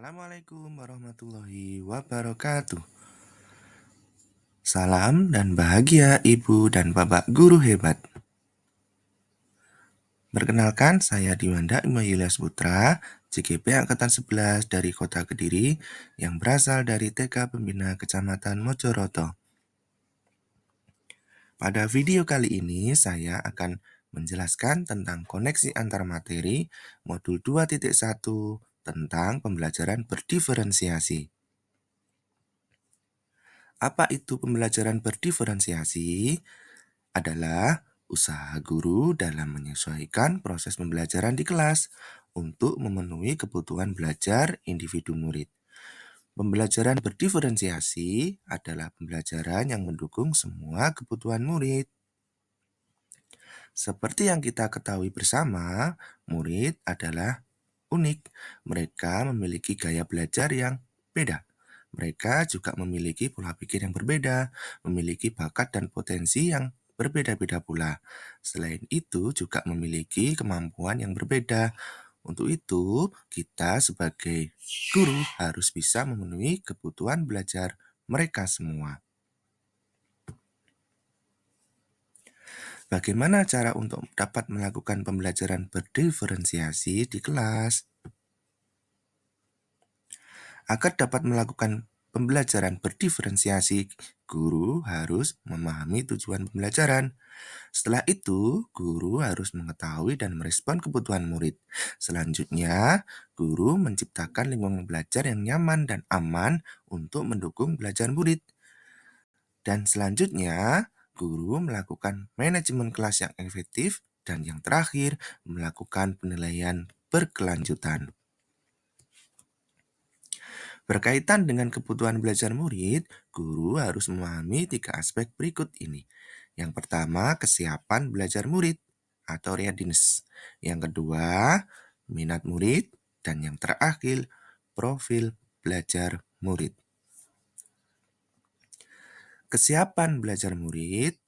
Assalamualaikum warahmatullahi wabarakatuh. Salam dan bahagia Ibu dan Bapak Guru hebat. Perkenalkan, saya Diwanda Ima Yulias Putra, CGP Angkatan 11 dari Kota Kediri yang berasal dari TK Pembina Kecamatan Mojoroto. Pada video kali ini, saya akan menjelaskan tentang koneksi antar materi modul 2.1 tentang pembelajaran berdiferensiasi. Apa itu pembelajaran berdiferensiasi? Adalah usaha guru dalam menyesuaikan proses pembelajaran di kelas untuk memenuhi kebutuhan belajar individu murid. Pembelajaran berdiferensiasi adalah pembelajaran yang mendukung semua kebutuhan murid. Seperti yang kita ketahui bersama, murid adalah unik. Mereka memiliki gaya belajar yang beda. Mereka juga memiliki pola pikir yang berbeda, memiliki bakat dan potensi yang berbeda-beda pula. Selain itu, juga memiliki kemampuan yang berbeda. Untuk itu, kita sebagai guru harus bisa memenuhi kebutuhan belajar mereka semua. Bagaimana cara untuk dapat melakukan pembelajaran berdiferensiasi di kelas? Agar dapat melakukan pembelajaran berdiferensiasi, guru harus memahami tujuan pembelajaran. Setelah itu, guru harus mengetahui dan merespon kebutuhan murid. Selanjutnya, guru menciptakan lingkungan belajar yang nyaman dan aman untuk mendukung belajar murid. Dan selanjutnya, guru melakukan manajemen kelas yang efektif dan yang terakhir, melakukan penilaian berkelanjutan. Berkaitan dengan kebutuhan belajar murid, guru harus memahami 3 aspek berikut ini. Yang pertama, kesiapan belajar murid atau readiness. Yang kedua, minat murid. Dan yang terakhir, profil belajar murid. Kesiapan belajar murid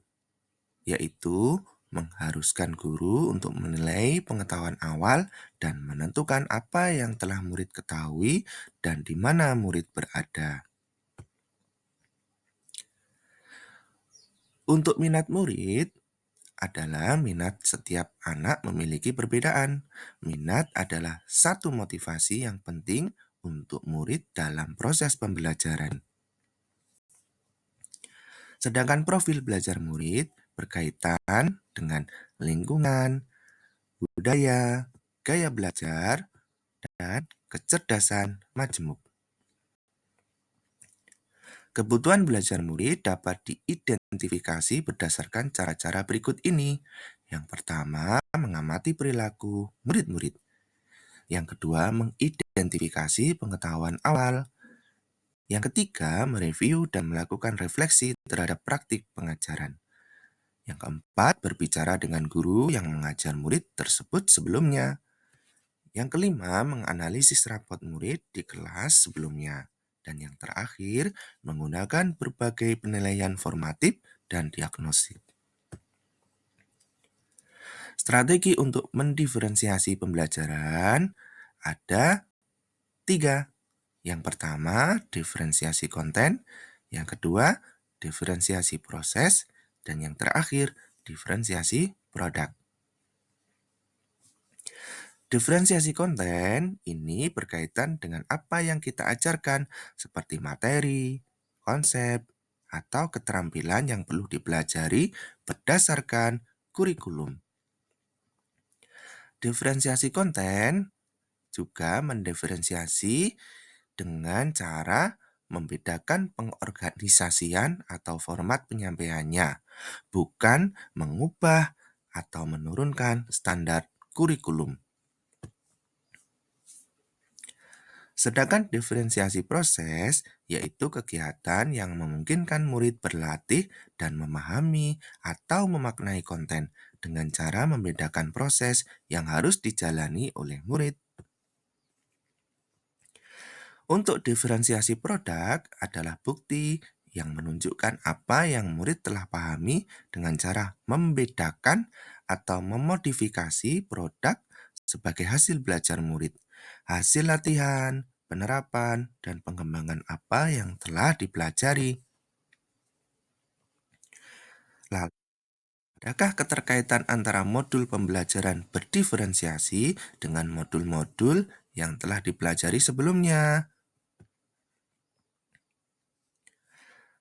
yaitu mengharuskan guru untuk menilai pengetahuan awal dan menentukan apa yang telah murid ketahui dan di mana murid berada. Untuk minat murid adalah minat setiap anak memiliki perbedaan. Minat adalah satu motivasi yang penting untuk murid dalam proses pembelajaran. Sedangkan profil belajar murid berkaitan dengan lingkungan, budaya, gaya belajar, dan kecerdasan majemuk. Kebutuhan belajar murid dapat diidentifikasi berdasarkan cara-cara berikut ini. Yang pertama, mengamati perilaku murid-murid. Yang kedua, mengidentifikasi pengetahuan awal. Yang ketiga, mereview dan melakukan refleksi terhadap praktik pengajaran. Yang keempat, berbicara dengan guru yang mengajar murid tersebut sebelumnya. Yang kelima, menganalisis rapot murid di kelas sebelumnya. Dan yang terakhir, menggunakan berbagai penilaian formatif dan diagnostik. Strategi untuk mendiferensiasi pembelajaran ada 3. Yang pertama, diferensiasi konten. Yang kedua, diferensiasi proses. Dan yang terakhir, diferensiasi produk. Diferensiasi konten ini berkaitan dengan apa yang kita ajarkan, seperti materi, konsep, atau keterampilan yang perlu dipelajari berdasarkan kurikulum. Diferensiasi konten juga mendiferensiasi dengan cara membedakan pengorganisasian atau format penyampaiannya, bukan mengubah atau menurunkan standar kurikulum. Sedangkan diferensiasi proses yaitu kegiatan yang memungkinkan murid berlatih dan memahami atau memaknai konten dengan cara membedakan proses yang harus dijalani oleh murid. Untuk diferensiasi produk adalah bukti yang menunjukkan apa yang murid telah pahami dengan cara membedakan atau memodifikasi produk sebagai hasil belajar murid, hasil latihan, penerapan, dan pengembangan apa yang telah dipelajari. Lalu, adakah keterkaitan antara modul pembelajaran berdiferensiasi dengan modul-modul yang telah dipelajari sebelumnya?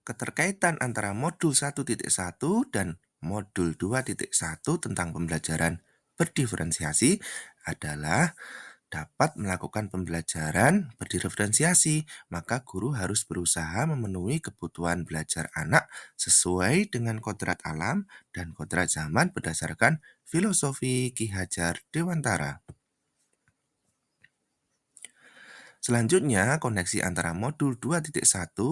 Keterkaitan antara modul 1.1 dan modul 2.1 tentang pembelajaran berdiferensiasi adalah dapat melakukan pembelajaran berdiferensiasi, maka guru harus berusaha memenuhi kebutuhan belajar anak sesuai dengan kodrat alam dan kodrat zaman berdasarkan filosofi Ki Hajar Dewantara. Selanjutnya, koneksi antara modul 2.1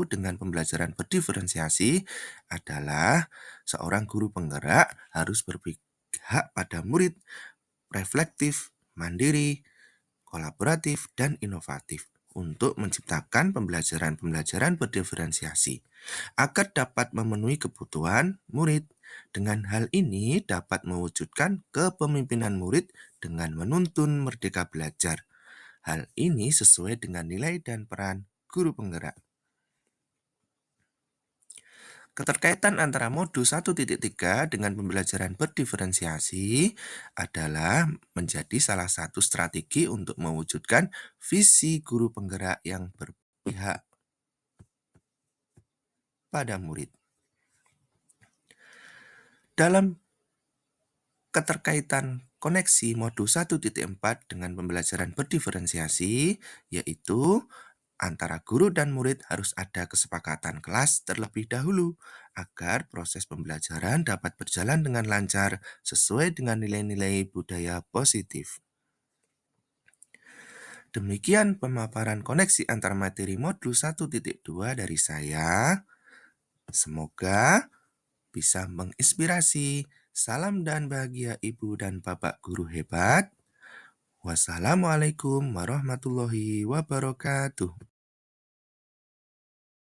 dengan pembelajaran berdiferensiasi adalah seorang guru penggerak harus berpihak pada murid, reflektif, mandiri, kolaboratif, dan inovatif untuk menciptakan pembelajaran-pembelajaran berdiferensiasi agar dapat memenuhi kebutuhan murid. Dengan hal ini dapat mewujudkan kepemimpinan murid dengan menuntun merdeka belajar. Hal ini sesuai dengan nilai dan peran guru penggerak. Keterkaitan antara modul 1.3 dengan pembelajaran berdiferensiasi adalah menjadi salah satu strategi untuk mewujudkan visi guru penggerak yang berpihak pada murid. Dalam keterkaitan koneksi modul 1.4 dengan pembelajaran berdiferensiasi, yaitu antara guru dan murid harus ada kesepakatan kelas terlebih dahulu agar proses pembelajaran dapat berjalan dengan lancar sesuai dengan nilai-nilai budaya positif. Demikian pemaparan koneksi antar materi modul 1.2 dari saya. Semoga bisa menginspirasi. Salam dan bahagia Ibu dan Bapak guru hebat. Wassalamualaikum warahmatullahi wabarakatuh.